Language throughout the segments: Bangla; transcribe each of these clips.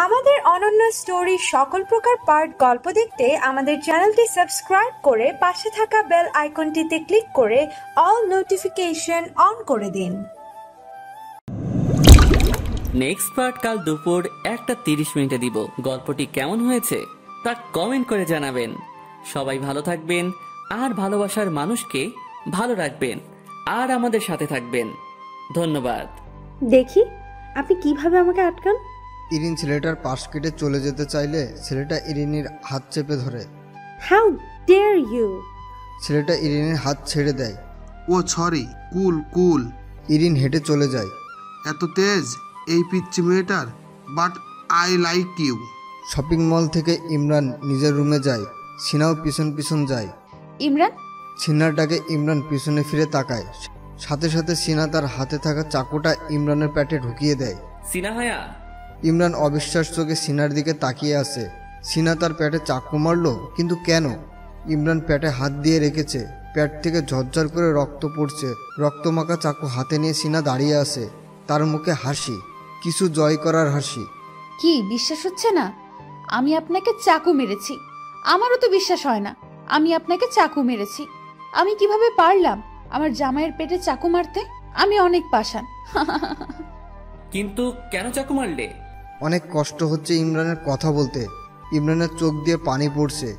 আমাদের অনন্য স্টোরি সকল প্রকার পার্ট গল্প দেখতে আমাদের চ্যানেলটি সাবস্ক্রাইব করে পাশে থাকা বেল আইকনটিতে ক্লিক করে অল নোটিফিকেশন অন করে দিন। নেক্সট পার্ট কাল দুপুর 1:30 দিব। গল্পটি কেমন হয়েছে তা কমেন্ট করে জানাবেন। সবাই ভালো থাকবেন আর ভালোবাসার মানুষকে ভালো রাখবেন আর আমাদের সাথে থাকবেন। ধন্যবাদ। দেখি আপনি কিভাবে আমাকে আটকান। ইরিন ছেলেটার পাশ কেটে চলে যেতে চাইলে ছেলেটা ইরিনের হাত চেপে ধরে। How dare you! ছেলেটা ইরিনের হাত ছেড়ে দেয়। ও সরি, কুল কুল। ইরিন হেঁটে চলে যায়। এত তেজ এই পিচ্চি মেয়েটার, but I like you. Shopping mall থেকে ইমরান নিজের রুমে যায়। সিনাও পিছন পিছন যায়। ইমরান! সিনাটাকে ইমরান পিছনে ফিরে তাকায়। সাথে সাথে সিনা তার হাতে থাকা চাকুটা ইমরানের পেটে ঢুকিয়ে দেয়। সিনা ভাইয়া! ইমরান অবিশ্বাস চোখে সিনার দিকে তাকিয়ে আছে। সিনা তার পেটে চাকু মারল, কিন্তু কেন? ইমরান পেটে হাত দিয়ে রেখেছে। পেট থেকে ঝরঝর করে রক্ত পড়ছে। রক্তমাখা চাকু হাতে নিয়ে সিনা দাঁড়িয়ে আছে। তার মুখে হাসি, কিছু জয় করার হাসি। কি বিশ্বাস হচ্ছে না? আমি আপনাকে চাকু মেরেছি। আমারও তো বিশ্বাস হয় না আমি আপনাকে চাকু মেরেছি। আমি কিভাবে পারলাম আমার জামাইয়ের পেটে চাকু মারতে? আমি অনেক পাষাণ। কিন্তু কেন চাকু মারলে? অনেক কষ্ট হচ্ছে ইমরানের কথা বলতে। ইমরানের চোখ দিয়ে পানি পড়ছে।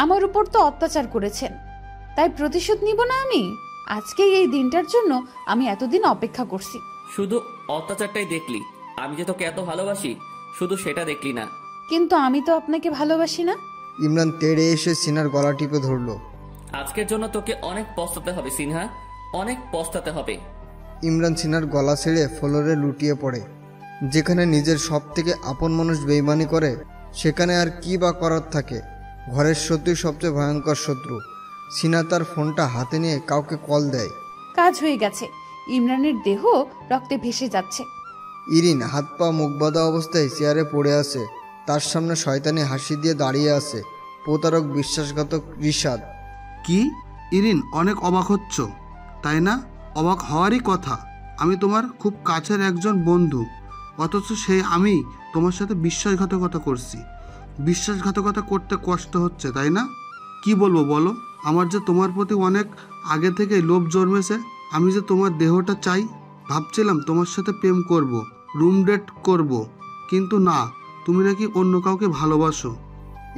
আমার উপর তো অত্যাচার করেছেন, তাই প্রতিশোধ নিব না আমি? আজকে এই দিনটার জন্য আমি এতদিন অপেক্ষা করছি। শুধু অত্যাচারটাই দেখলি, আমি যে তোকে এত ভালোবাসি শুধু সেটা দেখলি না। কিন্তু আমি তো আপনাকে ভালোবাসি না। ইমরান তেড়ে এসে সিনার গলা টিপে ধরল। আজকের জন্য তোকে অনেক পস্তাতে হবে সিনহা, অনেক পস্তাতে হবে। ইমরান সিনার গলা ছেড়ে ফ্লোরে লুটিয়ে পড়ে। যেখানে নিজের সব থেকে আপন মানুষ বেইমানি করে, সেখানে আর কি বা করার থাকে? ঘরের শত্রুই সবচেয়ে ভয়ঙ্কর শত্রু। সিনা তার ফোনটা হাতে নিয়ে কাউকে কল দেয়। কাজ হয়ে গেছে। ইমরানের দেহ রক্তে ভেসে যাচ্ছে। ইরিন হাত পা মুখ বাঁধা অবস্থায় চেয়ারে পড়ে আছে। তার সামনে শয়তানি হাসি দিয়ে দাঁড়িয়ে আছে প্রতারক বিশ্বাসঘাতক রিশাদ। কি ইরিন, অনেক অবাক হচ্ছ তাই না? অবাক হওয়ারই কথা। আমি তোমার খুব কাছের একজন বন্ধু, অথচ সেই আমি তোমার সাথে বিশ্বাসঘাতকতা করছি। বিশ্বাসঘাতকতা করতে কষ্ট হচ্ছে তাই না? কি বলবো বলো? আমার যে তোমার প্রতি অনেক আগে থেকে লোভ জন্মেছে। আমি যে তোমার দেহটা চাই। ভাবছিলাম তোমার সাথে প্রেম করব, রুম ডেট করব, কিন্তু না, তুমি নাকি অন্য কাউকে ভালোবাসো।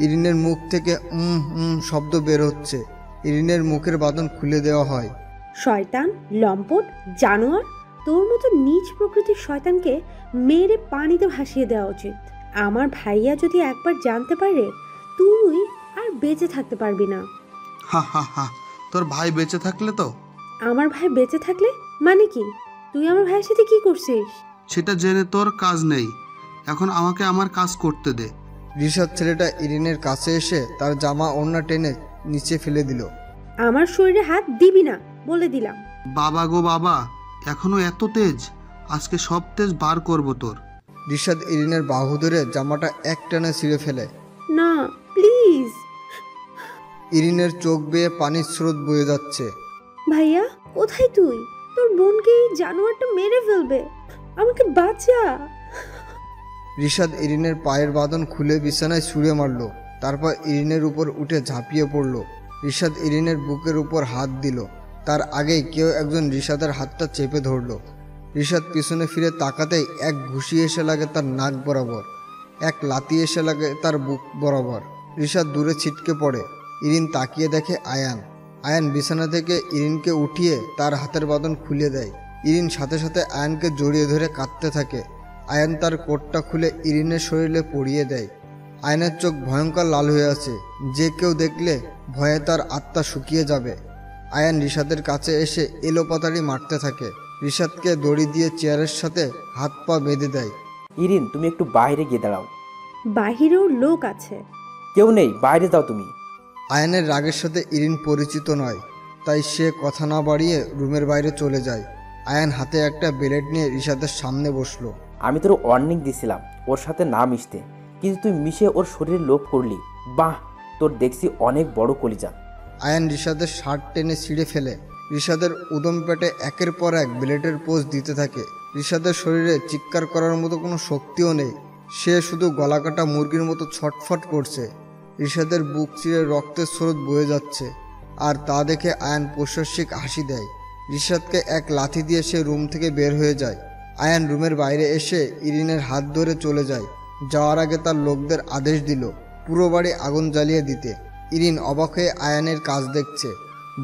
ইরিনের মুখ থেকে শব্দ বের হচ্ছে। ইরিনের মুখের বাঁধন খুলে দেওয়া হয়। শয়তান, লম্পট, জানোয়ার! তোর মতো নীচ প্রকৃতির শয়তানকে মেরে পানিতে ভাসিয়ে দেওয়া উচিত। আমার ভাইয়া যদি একবার জানতে পারে, তুই আর বেঁচে থাকতে পারবি না। হা হা হা, তোর ভাই বেঁচে থাকলে তো? আমার ভাই বেঁচে থাকলে মানে কি? তুই আমার ভাইয়ের সাথে কি করছিস? সেটা জেনে তোর কাজ নেই। এখন আমাকে আমার কাজ করতে দে। রিশাদ ছেলেটা ইরিনের কাছে এসে তার জামা ওড়না টেনে নিচে ফেলে দিল। আমার শরীরে হাত দিবি না বলে দিলাম। বাবা গো বাবা, এখনো এত তেজ! আজকে সব তেজ বার করব তোর। রিশাদ ইরিনের বাহু ধরে জামাটা এক টানে ছিঁড়ে ফেলে। না প্লিজ! ইরিনের চোখ বেয়ে পানির স্রোত বয়ে যাচ্ছে। ভাইয়া কোথায় তুই? তোর বোনকে এই জানোয়ারটা মেরে ফেলবে, আমাকে বাঁচা। রিশাদ ইরিনের পায়ের বাঁধন খুলে বিছানায় ছুঁড়ে মারল। তারপর ইরিনের উপর উঠে ঝাঁপিয়ে পড়ল। রিশাদ ইরিনের বুকের উপর হাত দিল। তার আগেই কেউ একজন রিশাদের হাতটা চেপে ধরল। রিশাদ পিছনে ফিরে তাকাতেই এক ঘুষি এসে লাগে তার নাক বরাবর, এক লাথি এসে লাগে তার বুক বরাবর। রিশাদ দূরে ছিটকে পড়ে। ইরিন তাকিয়ে দেখে আয়ান। আয়ান বিছানা থেকে ইরিনকে উঠিয়ে তার হাতের বাঁধন খুলে দেয়। ইরিন সাথে সাথে আয়ানকে জড়িয়ে ধরে কাঁদতে থাকে। আয়ান তার কোটটা খুলে ইরিনের শরীরে পরিয়ে দেয়। আয়ানের চোখ ভয়ঙ্কর লাল হয়ে আছে। যে কেউ দেখলে ভয়ে তার আত্মা শুকিয়ে যাবে। আয়ান রিশাদের কাছে এসে এলোপাতাড়ি মারতে থাকে। রিশাদকে দড়ি দিয়ে চেয়ারের সাথে হাত পা বেঁধে দেয়। ইরিন, তুমি একটু বাইরে গিয়ে দাঁড়াও। বাহিরেও লোক আছে। কেউ নেই, বাইরে যাও তুমি। আয়ানের রাগের সাথে ইরিন পরিচিত নয়, তাই সে কথা না বাড়িয়ে রুমের বাইরে চলে যায়। আয়ান হাতে একটা ব্লেড নিয়ে রিশাদের সামনে বসলো। আমি তোর ওয়ার্নিং দিছিলাম ওর সাথে না মিশতে, কিন্তু তুই মিশে ওর শরীরে লোভ করলি। বাহ, তোর দেখছি অনেক বড় কলিজা। আয়ান রিশাদের শার্ট টেনে ছিঁড়ে ফেলে। রিশাদের উদম পেটে একের পর এক ব্লেডের পোজ দিতে থাকে। রিশাদের শরীরে চিৎকার করার মতো কোনো শক্তিও নেই। সে শুধু গলাকাটা মুরগির মতো ছটফট করছে। রিশাদের বুক চিরে রক্তের স্রোত বয়ে যাচ্ছে, আর তা দেখে আয়ান প্রশস্যিক হাসি দেয়। রিশাদকে এক লাথি দিয়ে সে রুম থেকে বের হয়ে যায়। আয়ান রুমের বাইরে এসে ইরিনের হাত ধরে চলে যায়। যাওয়ার আগে তার লোকদের আদেশ দিল পুরো বাড়ি আগুন জ্বালিয়ে দিতে। ইরিন অবাক হয়ে আয়ানের কাজ দেখছে।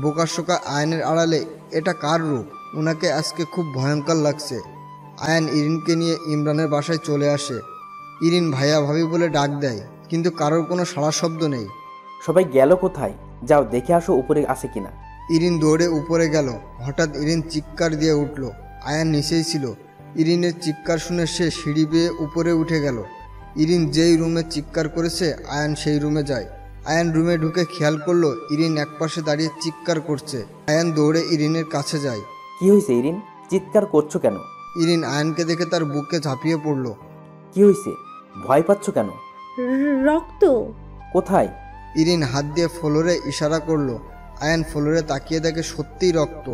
বোকাশোকা আয়ানের আড়ালে এটা কার রূপ? ওনাকে আজকে খুব ভয়ঙ্কর লাগছে। আয়ান ইরিনকে নিয়ে ইমরানের বাসায় চলে আসে। ইরিন ভাইয়া ভাবি বলে ডাক দেয়, কিন্তু কারোর কোনো সাড়া শব্দ নেই। সবাই গেল কোথায়? যাও দেখে আসো উপরে আছে কিনা। ইরিন দৌড়ে উপরে গেল। হঠাৎ ইরিন চিৎকার দিয়ে উঠল। আয়ান নিচেই ছিল। ইরিনের চিৎকার শুনে সে সিঁড়ি বেয়ে উপরে উঠে গেল। ইরিন যেই রুমে চিৎকার করেছে আয়ান সেই রুমে যায়। আয়ান রুমে ঢুকে খেয়াল করলো ইরিন একপাশে দাঁড়িয়ে চিৎকার করছে। আয়ান দৌড়ে ইরিনের কাছে যায়। কি হয়েছে ইরিন? চিৎকার করছো কেন? ইরিন আয়ানকে দেখে তার বুকে ঝাঁপিয়ে পড়ল। কি হয়েছে? ভয় পাচ্ছ কেন? রক্ত। কোথায়? ইরিন হাত দিয়ে ফ্লোরে ইশারা করলো। আয়ান ফ্লোরে তাকিয়ে দেখে সত্যিই রক্ত।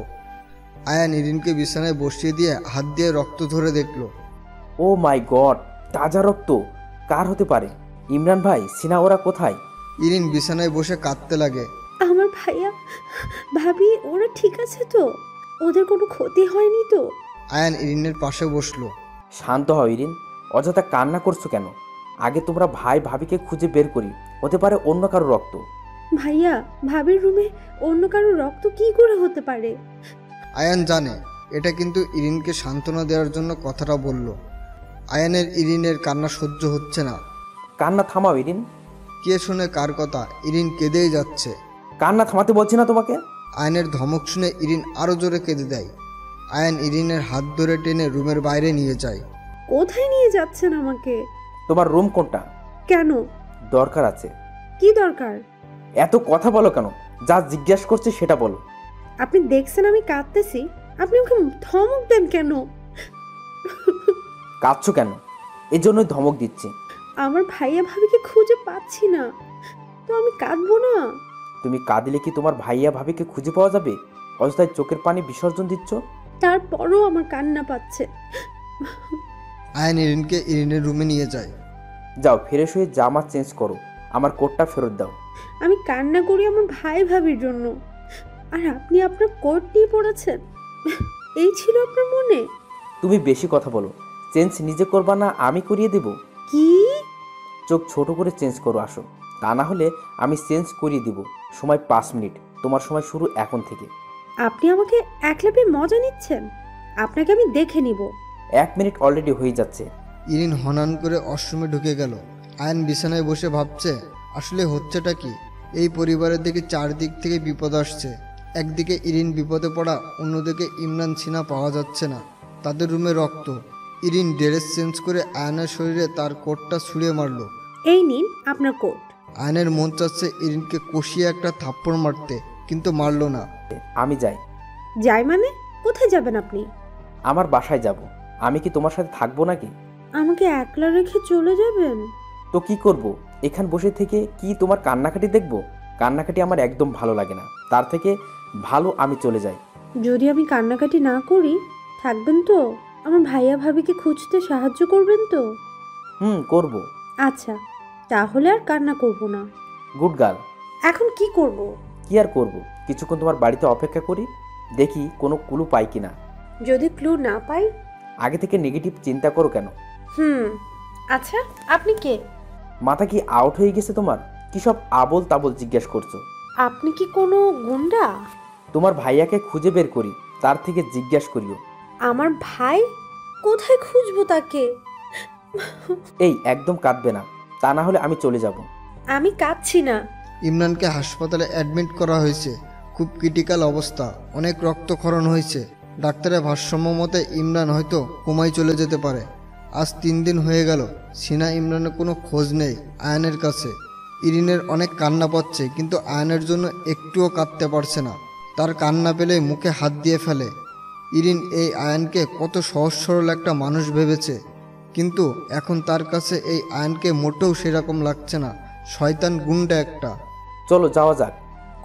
আয়ান ইরিনকে বিছানায় বসিয়ে দিয়ে হাত দিয়ে রক্ত ধরে দেখলো। ও মাই গড, তাজা রক্ত! কার হতে পারে? ইমরান ভাই, সিনা ওরা কোথায়? ইরিন বিছানায় বসে কাঁদতে লাগে। আমার ভাইয়া ভাবি ওরা ঠিক আছে তো? ওদের কোনো ক্ষতি হয়নি তো? আয়ান ইরিনের পাশে বসলো। শান্ত হও ইরিন, অযথা কান্না করছো কেন? আগে তোমরা ভাই ভাবিকে খুঁজে বের করি, হতে পারে অন্য কারো রক্ত। ভাইয়া ভাবির রুমে অন্য কারো রক্ত কি করে হতে পারে? আয়ান জানে এটা, কিন্তু ইরিনকে সান্ত্বনা দেওয়ার জন্য কথাটা বলল। আয়ানের ইরিনের কান্না সহ্য হচ্ছে না। কান্না থামাও ইরিন। কে শুনে কার কথা? ইরিন কেঁদেই যাচ্ছে। কান্না থামাতে বলছি না তোমাকে? আয়ানের ধমক শুনে ইরিন আরো জোরে কেঁদে দেয়। আয়ান ইরিনের হাত ধরে টেনে রুমের বাইরে নিয়ে যায়। কোথায় নিয়ে যাচ্ছেন আমাকে? তোমার রুম কোনটা? কেন? দরকার আছে। কি দরকার? এত কথা বলো কেন? যা জিজ্ঞাসা করছি সেটা বলো। আপনি দেখছেন আমি কাঁদতেছি, আপনি ওকে ধমক দেন কেন? কাঁদছো কেন? এই জন্যই ধমক দিচ্ছি। আমার ভাইয়া ভাবিকে খুঁজে পাচ্ছি না, তো আমি কাঁদবো না? তুমি কাঁদিলে কি তোমার ভাইয়া ভাবিকে খুঁজে পাওয়া যাবে? অযথায় চোখের পানি বিসর্জন দিচ্ছ। তারপরও আমার কান্না পাচ্ছে। আয়ান ইরিনকে ইরিনের রুমে নিয়ে যায়। যাও ফ্রেশ হয়ে জামা চেঞ্জ করো, আমার কোটটা ফেরত দাও। আমি কান্না করি আমার ভাই ভাবির জন্য, আর আপনি আপনার কোট নিয়ে পড়েছেন? এই ছিল আপনার মনে? তুমি বেশি কথা বলো। চেঞ্জ নিজে করবা না আমি করিয়ে দেব? কি? চোখ ছোট করে চেঞ্জ করো, আসো। তা না হলে আমি চেঞ্জ করিয়ে দিব। সময় 5 মিনিট, তোমার সময় শুরু এখন থেকে। আপনি আমাকে একলাপে মজা নিচ্ছেন? আপনাকে আমি দেখে নিব। 1 মিনিট অলরেডি হয়ে যাচ্ছে। ইরিন হনান করে ওয়াশরুমে ঢুকে গেল। আয়ান বিছানায় বসে ভাবছে আসলে হচ্ছেটা কি। এই পরিবারের দিকে চারদিক থেকে বিপদ আসছে। একদিকে ইরিন বিপদে পড়া, অন্যদিকে ইমরান সিনা পাওয়া যাচ্ছে না। তাদের রুমে রক্ত। ইরিন ড্রেস চেঞ্জ করে আয়নের শরীরে তার কোটটা ছুঁড়ে মারল। এই নিন আপনার কোট। আয়নের মন চাচ্ছে ইরিনকে কষিয়ে একটা থাপ্পড় মারতে, কিন্তু মারল না। আমি যাই। যাই মানে? কোথায় যাবেন আপনি? আমার বাসায় যাব। আমি কি তোমার সাথে থাকবো নাকি? আমাকে একলা রেখে চলে যাবেন? তো কি করব? এখান বসে থেকে কি তোমার কান্নাকাটি দেখব? কান্নাকাটি আমার একদম ভালো লাগে না। তার থেকে ভালো আমি চলে যাই। যদি আমি কান্নাকাটি না করি থাকবেন তো? আমার ভাইয়া ভাবিকে খুঁজতে সাহায্য করবেন তো? করব। আচ্ছা, তাহলে আর কান্না করব না। Good girl. এখন কি করব? কি আর করব, কিছুক্ষণ তোমার বাড়িতে অপেক্ষা করি, দেখি কোনো ক্লু পাই কিনা। যদি ক্লু না পাই? আগে থেকে নেগেটিভ চিন্তা করো কেন? আচ্ছা, আপনি কে? মাথা কি আউট হয়ে গেছে তোমার? কি সব আবল তাবল জিজ্ঞেস করছো? আপনি কি কোনো গুন্ডা? তোমার ভাইয়াকে খুঁজে বের করি, তার থেকে জিজ্ঞেস করিও। আমার ভাই? কোথায় খুঁজবো তাকে? এই একদম কাঁদবে না, তা না হলে আমি চলে যাব। আমি কাঁদছি না। ইমরানকে হাসপাতালে অ্যাডমিট করা হয়েছে। খুব ক্রিটিক্যাল অবস্থা, অনেক রক্তক্ষরণ হয়েছে। ডাক্তারের ভারসাম্য মতে ইমরান হয়তো কোমায় চলে যেতে পারে। আজ 3 দিন হয়ে গেল, সিনা ইমরানের কোনো খোঁজ নেই আয়ানের কাছে। ইরিনের অনেক কান্না পাচ্ছে, কিন্তু আয়ানের জন্য একটুও কাঁদতে পারছে না। তার কান্না পেলে মুখে হাত দিয়ে ফেলে। ইরিন এই আয়ানকে কত সহজ সরল একটা মানুষ ভেবেছে, কিন্তু এখন তার কাছে এই আয়ানকে মোটেও সেরকম লাগছে না। শয়তান গুন্ডা একটা। চলো যাওয়া যাক।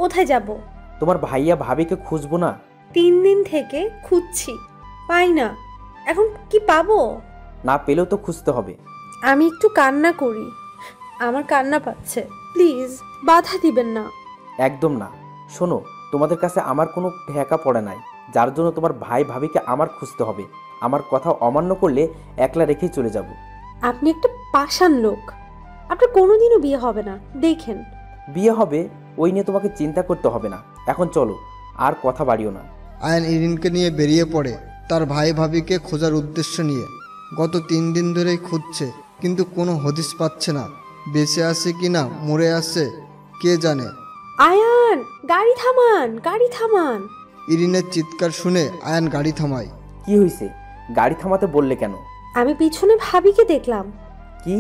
কোথায় যাব? তোমার ভাইয়া ভাবিকে খুঁজবো না? 3 দিন থেকে খুঁজছি, পাই না। এখন কি পাবো? না পেলেও তো খুঁজতে হবে। আমি একটু কান্না করি, আমার কান্না পাচ্ছে, প্লিজ বাধা দিবেন না। একদম না। শোনো, তোমাদের কাছে আমার কোনো ঠেকা পড়ে নাই, যার জন্য তোমার ভাই ভাবিকে আমার খুঁজতে হবে। আমার কথা অমান্য করলে একলা রেখেই চলে যাব। আপনি একটা পাষাণ লোক, আপনার কোনোদিনও বিয়ে হবে না, দেখেন। বিয়ে হবে ওই নিয়ে তোমাকে চিন্তা করতে হবে না। এখন চলো, আর কথা বাড়িও না। আয়ান ইরিনকে নিয়ে বেরিয়ে পড়ে তার ভাই ভাবিকে খোঁজার উদ্দেশ্য নিয়ে। গত 3 দিন ধরেই খুঁজছে, কিন্তু কোনো হদিস পাচ্ছে না। বেঁচে আছে কি না মরে আছে কে জানে। আয়ান, গাড়ি থামান, গাড়ি থামান। ইরিনের চিৎকার শুনে আয়ান গাড়ি থামায়। কি হয়েছে? গাড়ি থামাতে বললে কেন? আমি পিছনে ভাবিকে দেখলাম। কি?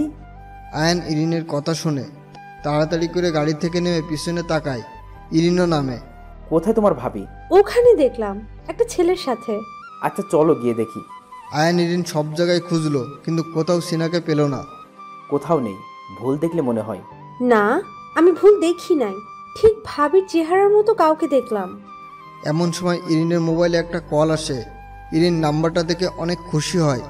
আয়ান ইরিনের কথা শুনে তাড়াতাড়ি করে গাড়ি থেকে নেমে পিছনে তাকায়। ইরিনও নামে। কোথায় তোমার ভাবি? ওখানে দেখলাম একটা ছেলের সাথে। আচ্ছা চলো গিয়ে দেখি। আয়ান ইরিন সব জায়গায় খুঁজলো, কিন্তু কোথাও সিনাকে পেল না। কোথাও নেই, ভুল দেখলে মনে হয়। না, আমি ভুল দেখি নাই, ঠিক ভাবির চেহারার মতো কাউকে দেখলাম। এমন সময় ইরিনের মোবাইলে একটা কল আসে। ইরিন নাম্বারটা দেখে অনেক খুশি হয়।